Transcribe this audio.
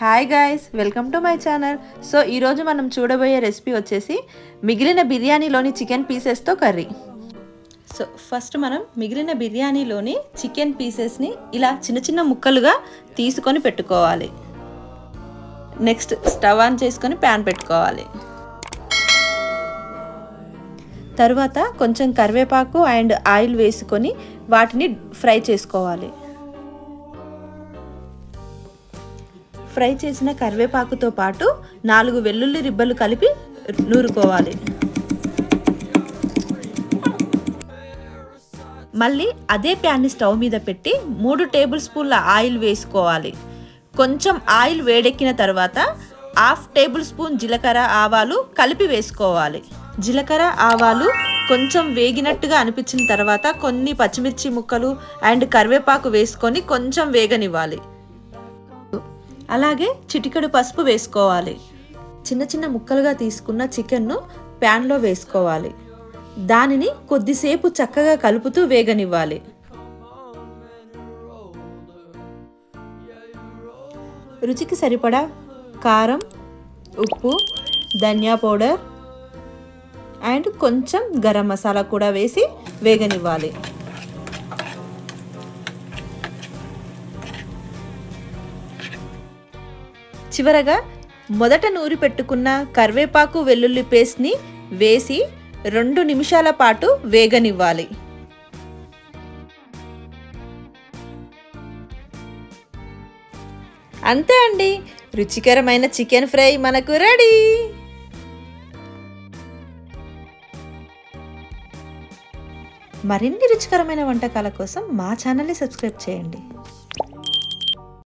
Hi guys, welcome to my channel. So ఈరోజు మనం చూడబోయే రెసిపీ వచ్చేసి మిగిలిన బిర్యానీలోని చికెన్ పీసెస్తో కర్రీ. సో ఫస్ట్ మనం మిగిలిన బిర్యానీలోని చికెన్ పీసెస్ని ఇలా చిన్న చిన్న ముక్కలుగా తీసుకొని పెట్టుకోవాలి. నెక్స్ట్ స్టవ్ ఆన్ చేసుకొని ప్యాన్ పెట్టుకోవాలి. తర్వాత కొంచెం కరివేపాకు అండ్ ఆయిల్ వేసుకొని వాటిని ఫ్రై చేసుకోవాలి. ఫ్రై చేసిన కరివేపాకుతో పాటు 4 వెల్లుల్లి రిబ్బలు కలిపి నూరుకోవాలి. మళ్ళీ అదే ప్యాన్ని స్టవ్ మీద పెట్టి 3 టేబుల్ స్పూన్ల ఆయిల్ వేసుకోవాలి. కొంచెం ఆయిల్ వేడెక్కిన తర్వాత 1/2 టేబుల్ స్పూన్ జీలకర్ర ఆవాలు కలిపి వేసుకోవాలి. జీలకర్ర ఆవాలు కొంచెం వేగినట్టుగా అనిపించిన తర్వాత కొన్ని పచ్చిమిర్చి ముక్కలు అండ్ కరివేపాకు వేసుకొని కొంచెం వేగనివ్వాలి. అలాగే చిటికెడు పసుపు వేసుకోవాలి. చిన్న చిన్న ముక్కలుగా తీసుకున్న చికెన్ను ప్యాన్లో వేసుకోవాలి. దానిని కొద్దిసేపు చక్కగా కలుపుతూ వేగనివ్వాలి. రుచికి సరిపడా కారం, ఉప్పు, ధనియా పౌడర్ అండ్ కొంచెం గరం మసాలా కూడా వేసి వేగనివ్వాలి. చివరగా మొదట నూరి పెట్టుకున్న కరివేపాకు వెల్లుల్లి పేస్ట్ని వేసి 2 నిమిషాల పాటు వేగనివ్వాలి. అంతే అండి, రుచికరమైన చికెన్ ఫ్రై మనకు రెడీ. మరిన్ని రుచికరమైన వంటకాల కోసం మా ఛానల్ని సబ్స్క్రైబ్ చేయండి.